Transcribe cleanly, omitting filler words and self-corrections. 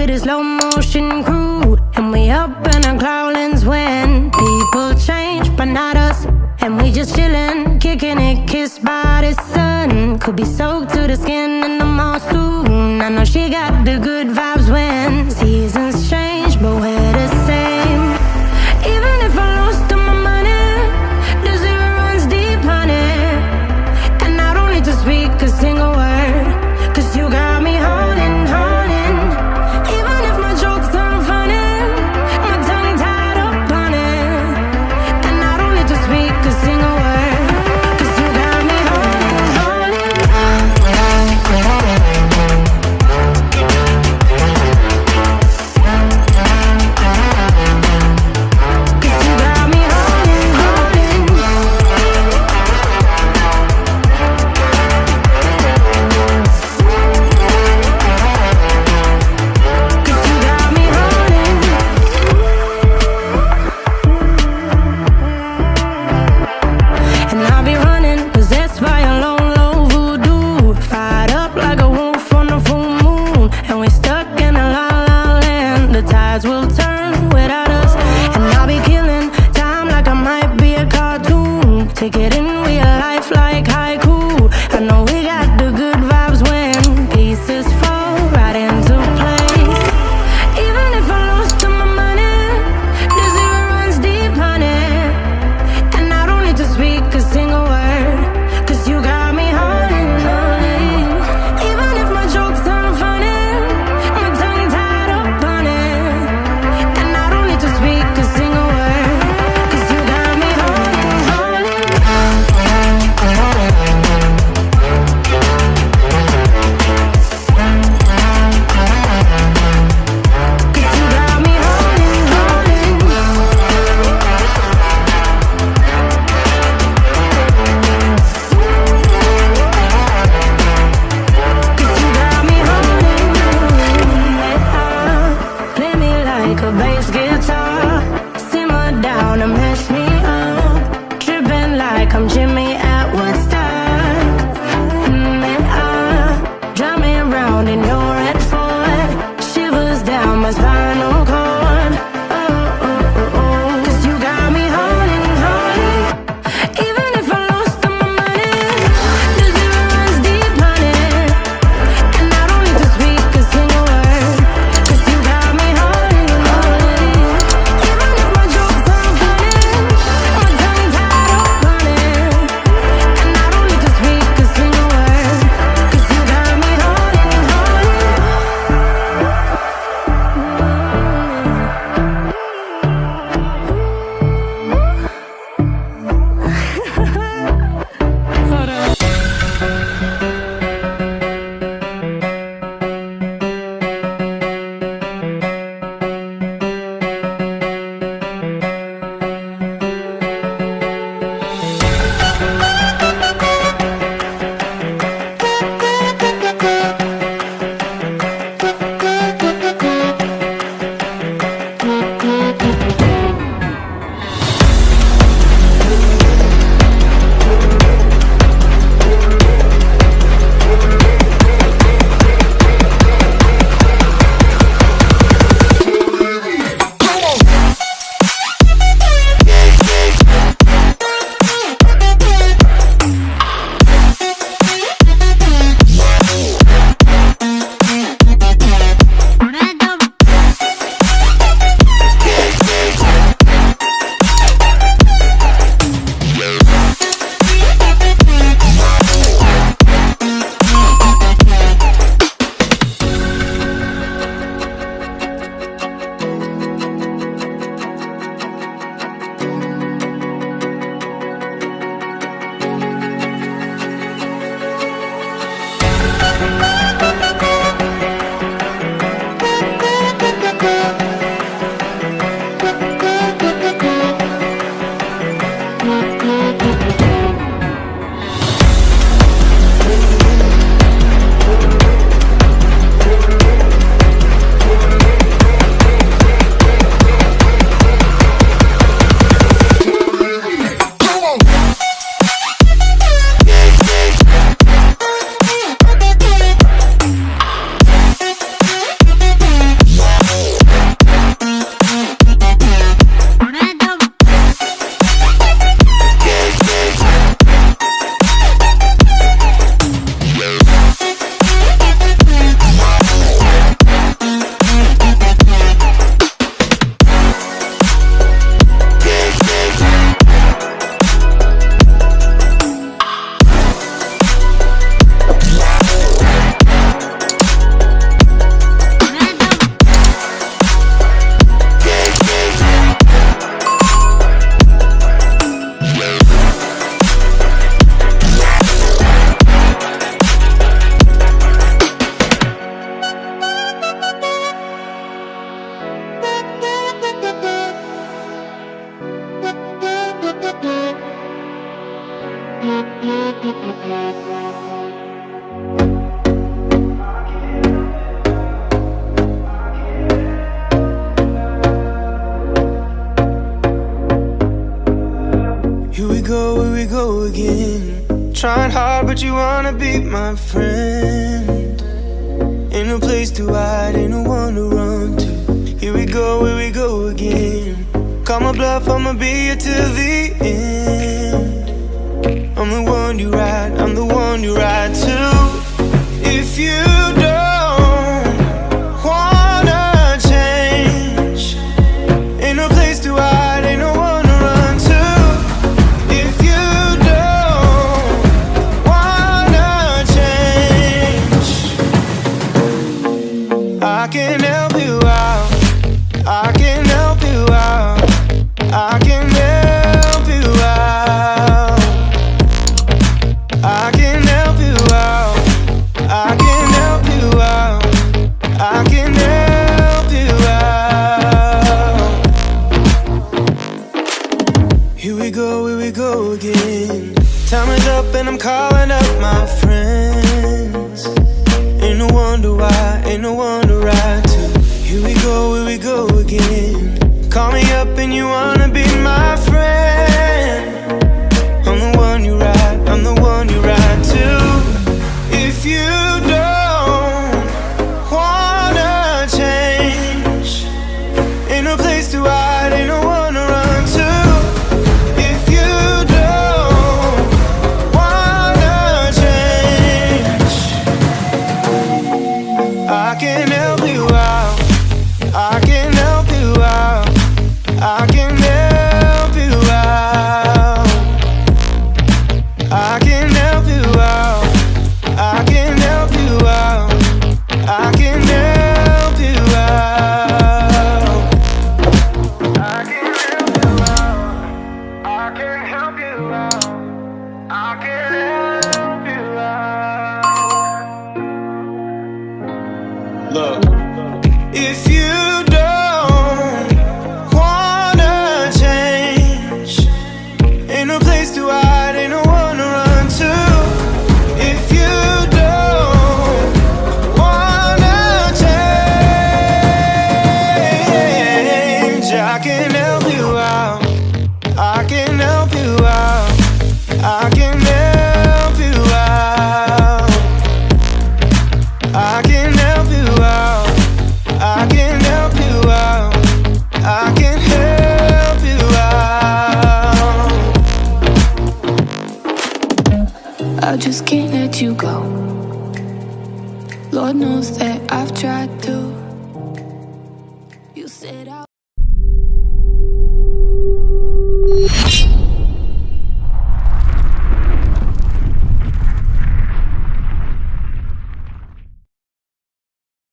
with a slow motion crew, and we up in our growlings when people change, but not us. And we just chillin', kicking it, kissed by the sun. Could be soaked to the skin in the mall soon. I know she got the good vibes when seasons change, but we're the same. Even if I lost all my money, the zero runs deep, honey. And I don't need to speak a single word, 'cause you got me holding, holding. Even if my jokes aren't funny, my tongue tied up on it. And I don't need to speak a single word, 'cause you got me holding, holding. 'Cause you got me holding, holding. 'Cause you got me holding. And I'll be running, possessed by a low, low voodoo. Fired up like a wolf on a full moon. And we're stuck in a la la land. The tides will turn without us. And I'll be killing time like I might be a cartoon. Take it in real life like haiku. I know we got the good vibes when pieces fall right into place. Even if I lost all my money, the zero runs deep, honey. And I don't need to speak a single word, 'cause you got me holding, holding. Even if my jokes aren't funny, my tongue tied up on it. And I don't need to speak a single word, 'cause you got me holding, holding. 'Cause you got me holding, holding. 'Cause you got me holding. Play me like a bass guitar, simmer down and mess me up, tripping like I'm Jimmy at Woodstock. Drive me around in your red Ford, shivers down my spinal cord. Oh, oh, oh, oh. 'Cause you got me holding, holding. Even if I lost all my money, the zero runs deep, honey. And I don't need to speak a single word, 'cause you got me holding, holding. Even if my jokes aren't funny, my tongue tied up on it. Here we go again. Trying hard, but you wanna be my friend. Ain't no place to hide, ain't no one to run to. Here we go again. Call my bluff, I'ma be here till the end. I'm the one you ride, I'm the one you ride to. If you don't wanna change, ain't no place to hide, ain't no one to run to. If you don't wanna change, I can help you out, I can help you out, I can help you out, I can help you out, I can help you out, I can help you out. Here we go again. Time is up and I'm calling up my friends. Ain't no wonder why, ain't no one to ride to. Here we go again. Call me up and you wanna be my friend. I'm the one you ride, I'm the one you ride to. If you don't wanna change, ain't no place to hide, ain't no one to run to. If you don't wanna change, I can help you out, I can help you out, I can help you out, I can help you out, I can help you out, I can help you out, I can help you out, I can help you out, I can help you out. Look, if you don't wanna change, ain't no place to hide, ain't no one to run to. If you don't wanna change, I can help you out, I can help you out, I can help you out, I can help you out, I can help you out, I can help you out. I just can't let you go. Lord knows that I've tried to.